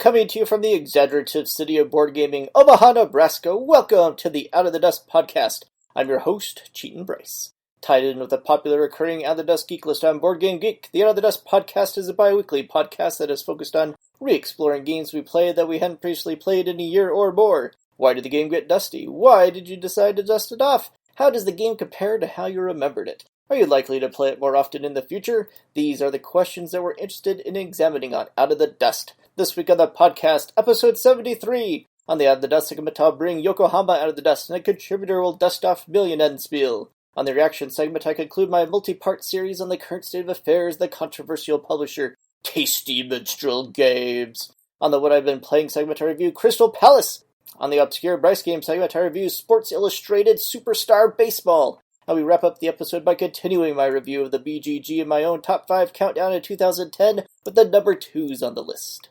coming to you from the exaggerative city of board gaming, Omaha, Nebraska, welcome to the Out of the Dust podcast. I'm your host, Cheatin' Bryce. Tied in with the popular recurring Out of the Dust Geek List on Board Game Geek, the Out of the Dust podcast is a bi-weekly podcast that is focused on re-exploring games we played that we hadn't previously played in a year or more. Why did the game get dusty? Why did you decide to dust it off? How does the game compare to how you remembered it? Are you likely to play it more often in the future? These are the questions that we're interested in examining on Out of the Dust. This week on the podcast, Ep73. On the Out of the Dust segment, I'll bring Yokohama out of the dust, and a contributor will dust off Millionenspiel. On the reaction segment, I conclude my multi-part series on the current state of affairs, the controversial publisher, Tasty Minstrel Games. On the What I've Been Playing segment, I review Crystal Palace. On the Obscure Bryce Game segment, I review Sports Illustrated Superstar Baseball. And we wrap up the episode by continuing my review of the BGG and my own top 5 countdown in 2010 with the number 2s on the list.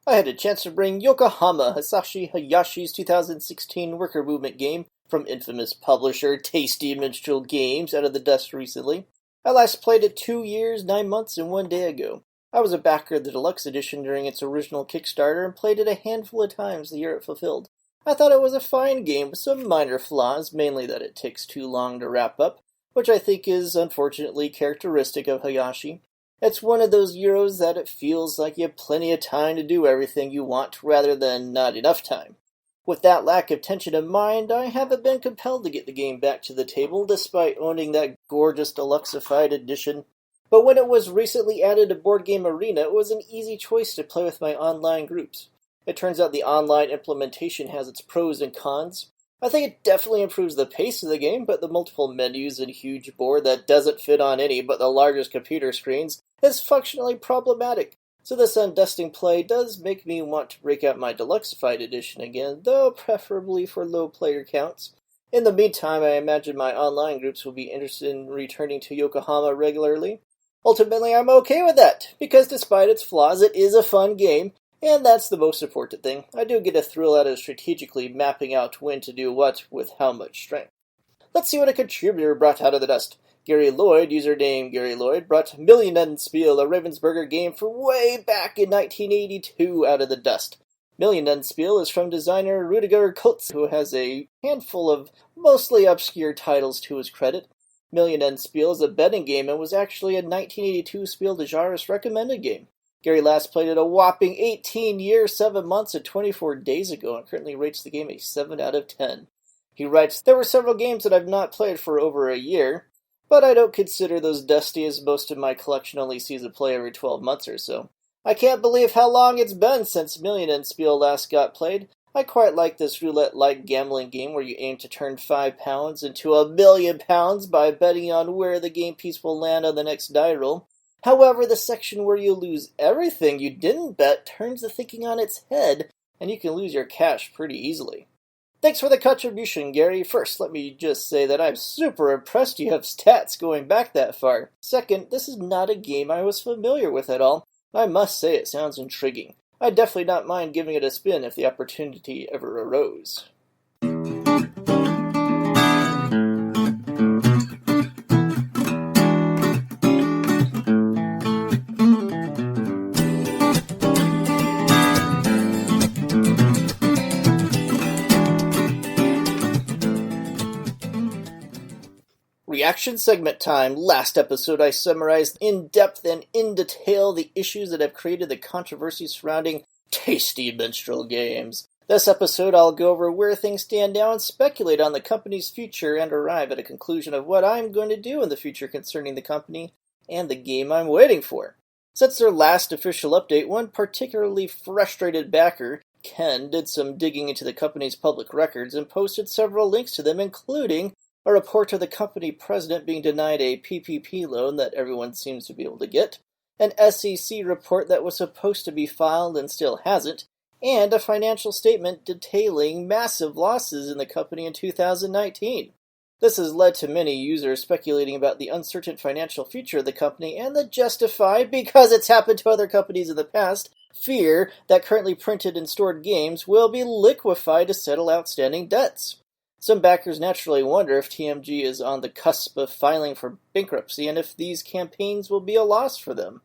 I had a chance to bring Yokohama, Hisashi Hayashi's 2016 worker movement game from infamous publisher Tasty Minstrel Games out of the dust recently. I last played it 2 years, 9 months, and 1 day ago. I was a backer of the deluxe edition during its original Kickstarter and played it a handful of times the year it fulfilled. I thought it was a fine game with some minor flaws, mainly that it takes too long to wrap up, which I think is unfortunately characteristic of Hayashi. It's one of those Euros that it feels like you have plenty of time to do everything you want rather than not enough time. With that lack of tension in mind, I haven't been compelled to get the game back to the table despite owning that gorgeous deluxeified edition. But when it was recently added to Board Game Arena, it was an easy choice to play with my online groups. It turns out the online implementation has its pros and cons. I think it definitely improves the pace of the game, but the multiple menus and huge board that doesn't fit on any but the largest computer screens is functionally problematic. So this undusting play does make me want to break out my deluxeified edition again, though preferably for low player counts. In the meantime, I imagine my online groups will be interested in returning to Yokohama regularly. Ultimately, I'm okay with that, because despite its flaws, it is a fun game, and that's the most important thing. I do get a thrill out of strategically mapping out when to do what with how much strength. Let's see what a contributor brought out of the dust. Gary Lloyd, username Gary Lloyd, brought Millionenspiel, a Ravensburger game from way back in 1982, out of the dust. Millionenspiel is from designer Rudiger Kultz, who has a handful of mostly obscure titles to his credit. Millionenspiel is a betting game and was actually a 1982 Spiel des Jahres recommended game. Gary last played it a whopping 18 years, 7 months, and 24 days ago, and currently rates the game a 7 out of 10. He writes, "There were several games that I've not played for over a year, but I don't consider those dusty, as most of my collection only sees a play every 12 months or so. I can't believe how long it's been since Millionenspiel last got played. I quite like this roulette-like gambling game where you aim to turn £5 into £1,000,000 by betting on where the game piece will land on the next die roll. However, the section where you lose everything you didn't bet turns the thinking on its head, and you can lose your cash pretty easily." Thanks for the contribution, Gary. First, let me just say that I'm super impressed you have stats going back that far. Second, this is not a game I was familiar with at all. I must say it sounds intriguing. I'd definitely not mind giving it a spin if the opportunity ever arose. Reaction segment time. Last episode I summarized in depth and in detail the issues that have created the controversy surrounding Tasty Minstrel Games. This episode I'll go over where things stand now and speculate on the company's future and arrive at a conclusion of what I'm going to do in the future concerning the company and the game I'm waiting for. Since their last official update, one particularly frustrated backer, Ken, did some digging into the company's public records and posted several links to them, including a report of the company president being denied a PPP loan that everyone seems to be able to get, an SEC report that was supposed to be filed and still hasn't, and a financial statement detailing massive losses in the company in 2019. This has led to many users speculating about the uncertain financial future of the company and the justified, because it's happened to other companies in the past, fear that currently printed and stored games will be liquefied to settle outstanding debts. Some backers naturally wonder if TMG is on the cusp of filing for bankruptcy and if these campaigns will be a loss for them.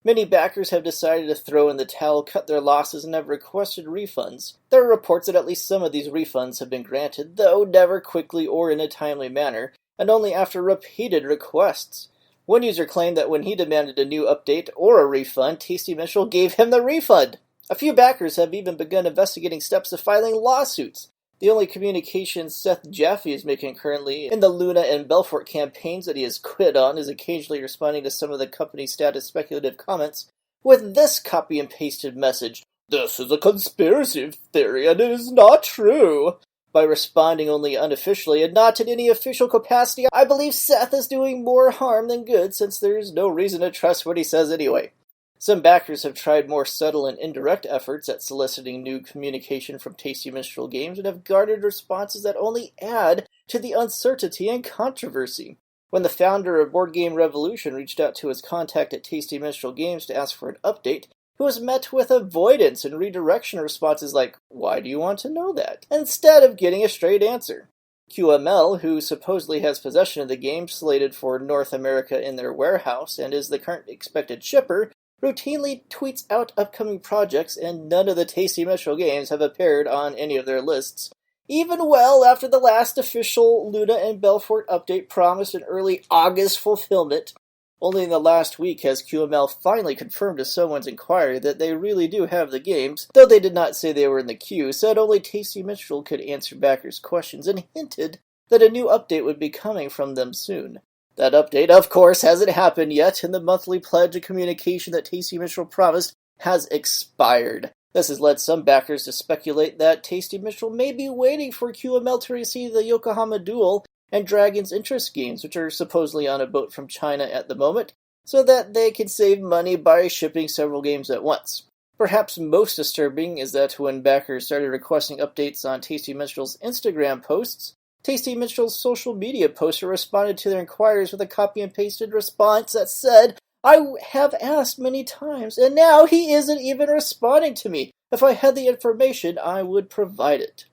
Many backers have decided to throw in the towel, cut their losses, and have requested refunds. There are reports that at least some of these refunds have been granted, though never quickly or in a timely manner, and only after repeated requests. One user claimed that when he demanded a new update or a refund, Tasty Minstrel gave him the refund. A few backers have even begun investigating steps of filing lawsuits. The only communication Seth Jaffe is making currently in the Luna and Belfort campaigns that he has quit on is occasionally responding to some of the company's status speculative comments with this copy and pasted message: "This is a conspiracy theory and it is not true." By responding only unofficially and not in any official capacity, I believe Seth is doing more harm than good, since there is no reason to trust what he says anyway. Some backers have tried more subtle and indirect efforts at soliciting new communication from Tasty Minstrel Games and have garnered responses that only add to the uncertainty and controversy. When the founder of Board Game Revolution reached out to his contact at Tasty Minstrel Games to ask for an update, he was met with avoidance and redirection responses like, "Why do you want to know that?" instead of getting a straight answer. QML, who supposedly has possession of the game slated for North America in their warehouse and is the current expected shipper, routinely tweets out upcoming projects, and none of the Tasty Minstrel games have appeared on any of their lists, even well after the last official Luna and Belfort update promised an early August fulfillment. Only in the last week has QML finally confirmed to someone's inquiry that they really do have the games, though they did not say they were in the queue, said only Tasty Minstrel could answer backers' questions, and hinted that a new update would be coming from them soon. That update, of course, hasn't happened yet, and the monthly pledge of communication that Tasty Minstrel promised has expired. This has led some backers to speculate that Tasty Minstrel may be waiting for QML to receive the Yokohama Duel and Dragon's Interest games, which are supposedly on a boat from China at the moment, so that they can save money by shipping several games at once. Perhaps most disturbing is that when backers started requesting updates on Tasty Minstrel's Instagram posts, Tasty Minstrel's social media poster responded to their inquiries with a copy and pasted response that said, "I have asked many times, and now he isn't even responding to me. If I had the information, I would provide it."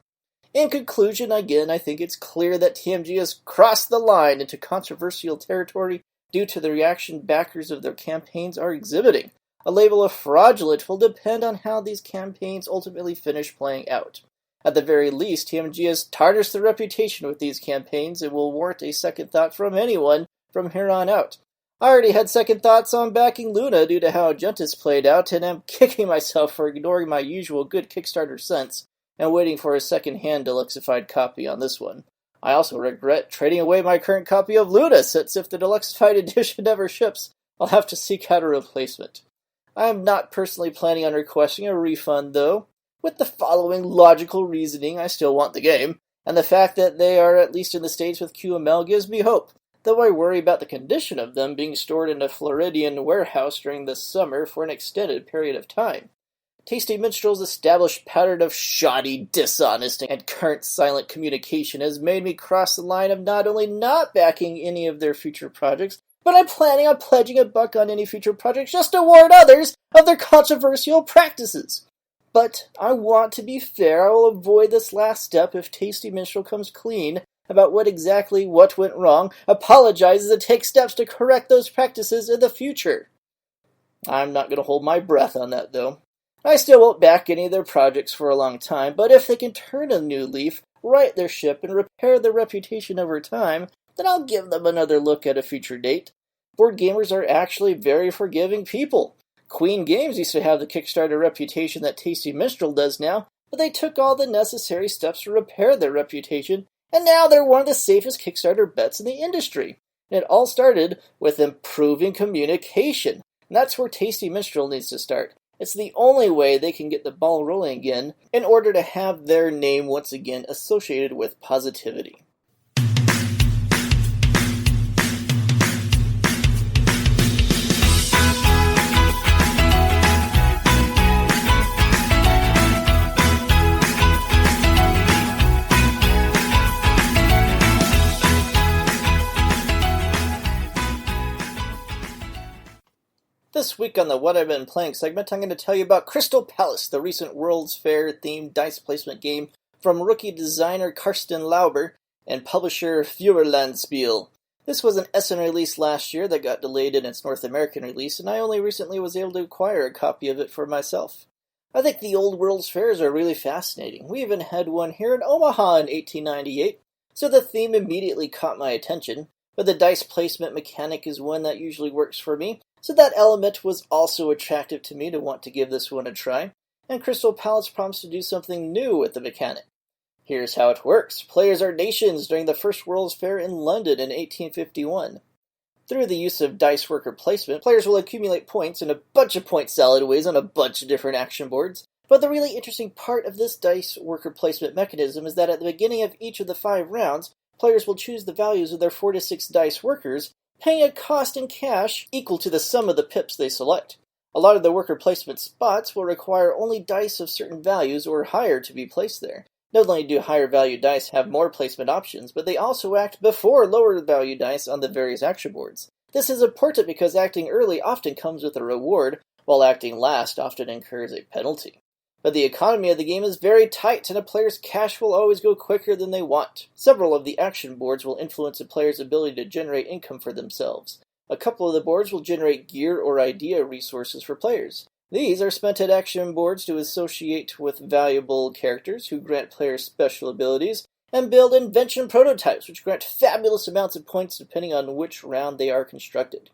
In conclusion, again, I think it's clear that TMG has crossed the line into controversial territory due to the reaction backers of their campaigns are exhibiting. A label of fraudulent will depend on how these campaigns ultimately finish playing out. At the very least, TMG has tarnished their reputation with these campaigns and will warrant a second thought from anyone from here on out. I already had second thoughts on backing Luna due to how Gentis played out, and I'm kicking myself for ignoring my usual good Kickstarter sense and waiting for a second-hand deluxified copy on this one. I also regret trading away my current copy of Luna, since if the deluxified edition never ships, I'll have to seek out a replacement. I am not personally planning on requesting a refund, though. With the following logical reasoning, I still want the game, and the fact that they are at least in the States with QML gives me hope, though I worry about the condition of them being stored in a Floridian warehouse during the summer for an extended period of time. Tasty Minstrel's established pattern of shoddy, dishonest, and current silent communication has made me cross the line of not only not backing any of their future projects, but I'm planning on pledging $1 on any future projects just to warn others of their controversial practices. But I want to be fair. I will avoid this last step if Tasty Minstrel comes clean about what went wrong, apologizes, and takes steps to correct those practices in the future. I'm not going to hold my breath on that, though. I still won't back any of their projects for a long time, but if they can turn a new leaf, right their ship, and repair their reputation over time, then I'll give them another look at a future date. Board gamers are actually very forgiving people. Queen Games used to have the Kickstarter reputation that Tasty Minstrel does now, but they took all the necessary steps to repair their reputation, and now they're one of the safest Kickstarter bets in the industry. And it all started with improving communication, and that's where Tasty Minstrel needs to start. It's the only way they can get the ball rolling again in order to have their name once again associated with positivity. This week on the What I've Been Playing segment, I'm going to tell you about Crystal Palace, the recent World's Fair-themed dice placement game from rookie designer Karsten Lauber and publisher Millionenspiel. This was an SN release last year that got delayed in its North American release, and I only recently was able to acquire a copy of it for myself. I think the old World's Fairs are really fascinating. We even had one here in Omaha in 1898, so the theme immediately caught my attention, but the dice placement mechanic is one that usually works for me, so that element was also attractive to me to want to give this one a try, and Crystal Palace promised to do something new with the mechanic. Here's how it works. Players are nations during the First World's Fair in London in 1851. Through the use of dice worker placement, players will accumulate points in a bunch of point salad ways on a bunch of different action boards. But the really interesting part of this dice worker placement mechanism is that at the beginning of each of the 5 rounds, players will choose the values of their 4 to 6 dice workers, paying a cost in cash equal to the sum of the pips they select. A lot of the worker placement spots will require only dice of certain values or higher to be placed there. Not only do higher value dice have more placement options, but they also act before lower value dice on the various action boards. This is important because acting early often comes with a reward, while acting last often incurs a penalty. But the economy of the game is very tight, and a player's cash will always go quicker than they want. Several of the action boards will influence a player's ability to generate income for themselves. A couple of the boards will generate gear or idea resources for players. These are spent at action boards to associate with valuable characters who grant players special abilities, and build invention prototypes which grant fabulous amounts of points depending on which round they are constructed.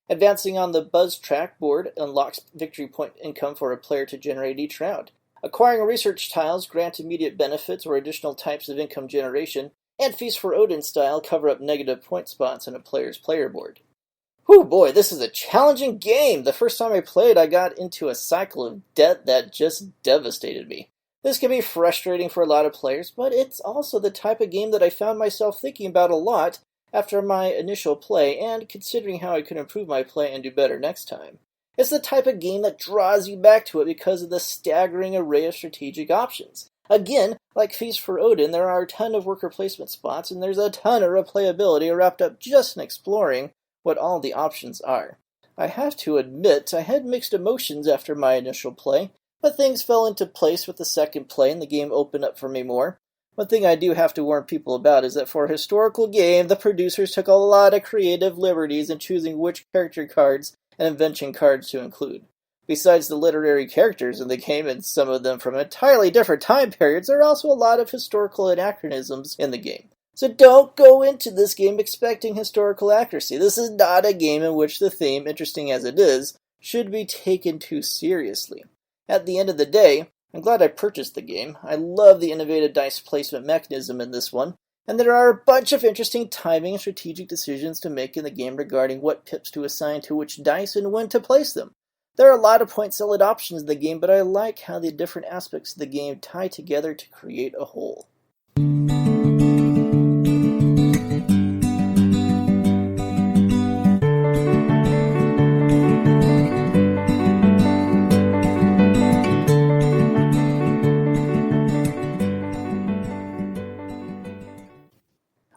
Advancing on the Buzz Track board unlocks victory point income for a player to generate each round. Acquiring research tiles grant immediate benefits or additional types of income generation, and Feast for Odin style cover up negative point spots on a player's player board. Whew, boy, this is a challenging game! The first time I played, I got into a cycle of debt that just devastated me. This can be frustrating for a lot of players, but it's also the type of game that I found myself thinking about a lot after my initial play, and considering how I could improve my play and do better next time. It's the type of game that draws you back to it because of the staggering array of strategic options. Again, like Feast for Odin, there are a ton of worker placement spots, and there's a ton of replayability wrapped up just in exploring what all the options are. I have to admit, I had mixed emotions after my initial play, but things fell into place with the second play and the game opened up for me more. One thing I do have to warn people about is that for a historical game, the producers took a lot of creative liberties in choosing which character cards and invention cards to include. Besides the literary characters in the game, and some of them from entirely different time periods, there are also a lot of historical anachronisms in the game. So don't go into this game expecting historical accuracy. This is not a game in which the theme, interesting as it is, should be taken too seriously. At the end of the day, I'm glad I purchased the game. I love the innovative dice placement mechanism in this one, and there are a bunch of interesting timing and strategic decisions to make in the game regarding what pips to assign to which dice and when to place them. There are a lot of point salad options in the game, but I like how the different aspects of the game tie together to create a whole.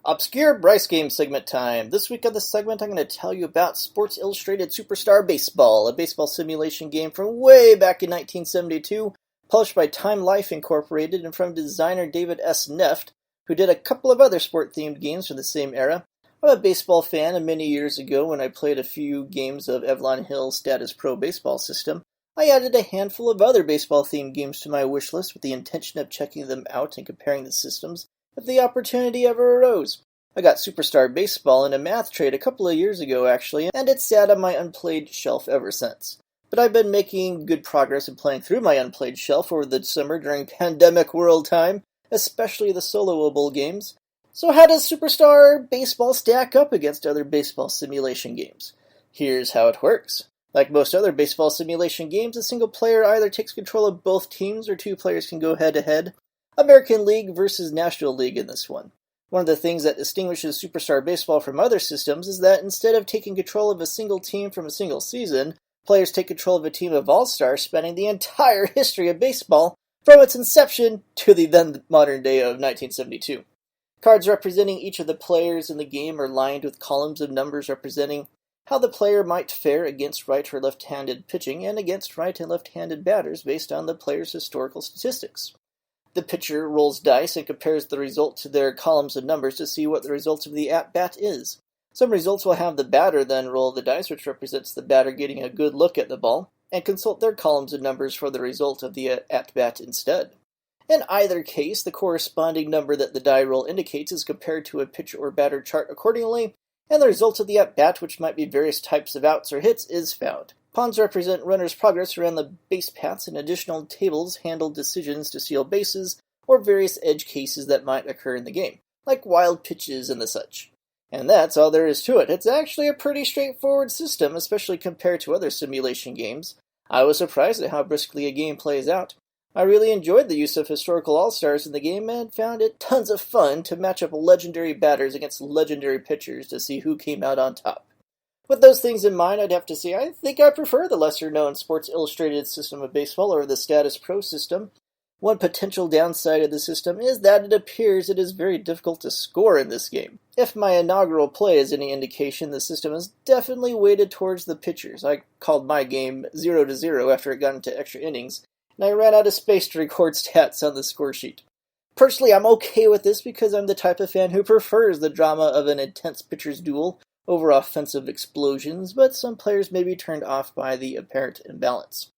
Obscure Bryce game segment time. This week on the segment, I'm going to tell you about Sports Illustrated Superstar Baseball, a baseball simulation game from way back in 1972, published by Time Life Incorporated and from designer David S. Neft, who did a couple of other sport-themed games from the same era. I'm a baseball fan, and many years ago when I played a few games of Evelyn Hill's Status Pro baseball system, I added a handful of other baseball-themed games to my wish list with the intention of checking them out and comparing the systems if the opportunity ever arose. I got Superstar Baseball in a math trade a couple of years ago, actually, and it's sat on my unplayed shelf ever since. But I've been making good progress in playing through my unplayed shelf over the summer during pandemic world time, especially the soloable games. So how does Superstar Baseball stack up against other baseball simulation games? Here's how it works. Like most other baseball simulation games, a single player either takes control of both teams or two players can go head-to-head. American League versus National League in this one. One of the things that distinguishes Superstar Baseball from other systems is that instead of taking control of a single team from a single season, players take control of a team of all-stars spanning the entire history of baseball from its inception to the then modern day of 1972. Cards representing each of the players in the game are lined with columns of numbers representing how the player might fare against right or left-handed pitching and against right and left-handed batters based on the player's historical statistics. The pitcher rolls dice and compares the result to their columns of numbers to see what the result of the at-bat is. Some results will have the batter then roll the dice, which represents the batter getting a good look at the ball, and consult their columns and numbers for the result of the at-bat instead. In either case, the corresponding number that the die roll indicates is compared to a pitcher or batter chart accordingly, and the result of the at-bat, which might be various types of outs or hits, is found. Pawns represent runners' progress around the base paths, and additional tables handle decisions to steal bases, or various edge cases that might occur in the game, like wild pitches and the such. And that's all there is to it. It's actually a pretty straightforward system, especially compared to other simulation games. I was surprised at how briskly a game plays out. I really enjoyed the use of historical all-stars in the game and found it tons of fun to match up legendary batters against legendary pitchers to see who came out on top. With those things in mind, I'd have to say I think I prefer the lesser-known Sports Illustrated system of baseball over the Status Pro system. One potential downside of the system is that it appears it is very difficult to score in this game. If my inaugural play is any indication, the system is definitely weighted towards the pitchers. I called my game 0-0 after it got into extra innings, and I ran out of space to record stats on the score sheet. Personally, I'm okay with this because I'm the type of fan who prefers the drama of an intense pitcher's duel over offensive explosions, but some players may be turned off by the apparent imbalance.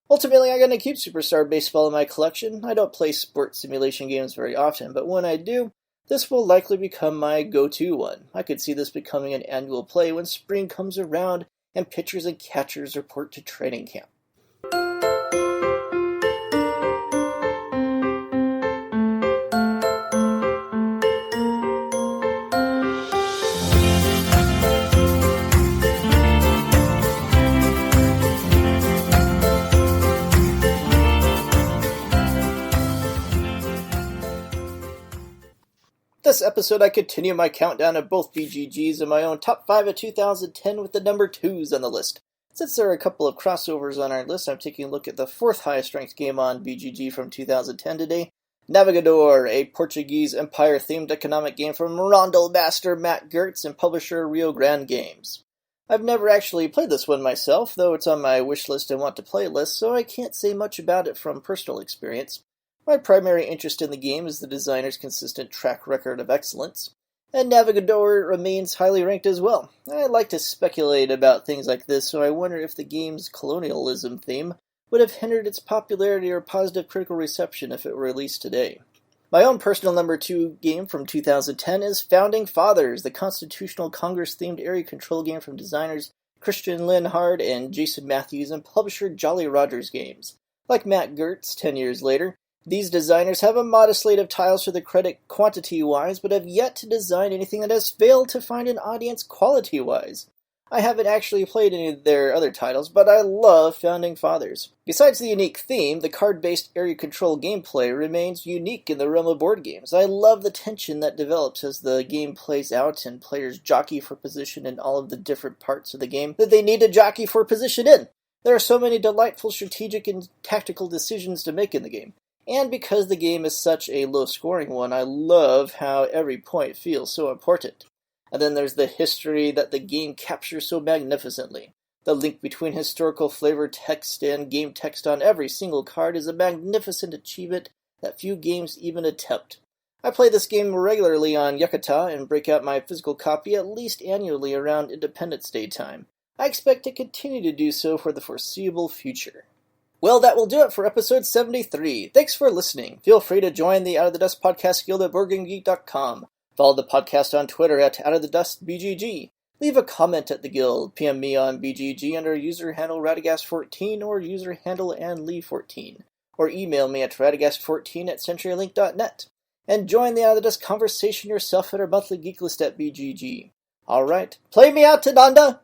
Ultimately, I'm going to keep Superstar Baseball in my collection. I don't play sports simulation games very often, but when I do, this will likely become my go-to one. I could see this becoming an annual play when spring comes around and pitchers and catchers report to training camp. This episode, I continue my countdown of both BGGs and my own top 5 of 2010 with the number 2s on the list. Since there are a couple of crossovers on our list, I'm taking a look at the 4th highest ranked game on BGG from 2010 today, Navegador, a Portuguese Empire-themed economic game from Rondel master Matt Gertz and publisher Rio Grande Games. I've never actually played this one myself, though it's on my wish list and want to play list, so I can't say much about it from personal experience. My primary interest in the game is the designer's consistent track record of excellence, and Navegador remains highly ranked as well. I like to speculate about things like this, so I wonder if the game's colonialism theme would have hindered its popularity or positive critical reception if it were released today. My own personal number 2 game from 2010 is Founding Fathers, the Constitutional Congress-themed area control game from designers Christian Linhard and Jason Matthews and publisher Jolly Rogers Games. Like Matt Gertz 10 years later, these designers have a modest slate of tiles to their credit quantity-wise, but have yet to design anything that has failed to find an audience quality-wise. I haven't actually played any of their other titles, but I love Founding Fathers. Besides the unique theme, the card-based area control gameplay remains unique in the realm of board games. I love the tension that develops as the game plays out and players jockey for position in all of the different parts of the game that they need to jockey for position in. There are so many delightful strategic and tactical decisions to make in the game. And because the game is such a low-scoring one, I love how every point feels so important. And then there's the history that the game captures so magnificently. The link between historical flavor text and game text on every single card is a magnificent achievement that few games even attempt. I play this game regularly on Yokohama and break out my physical copy at least annually around Independence Day time. I expect to continue to do so for the foreseeable future. Well, that will do it for episode 73. Thanks for listening. Feel free to join the Out of the Dust Podcast Guild at BoardGameGeek.com. Follow the podcast on Twitter at OutOfTheDustBGG. Leave a comment at the Guild. PM me on BGG under user handle Radagast14 or user handle AndLee14. Or email me at radagast14@CenturyLink.net. And join the Out of the Dust conversation yourself at our monthly geek list at BGG. Alright, play me out, Tananda!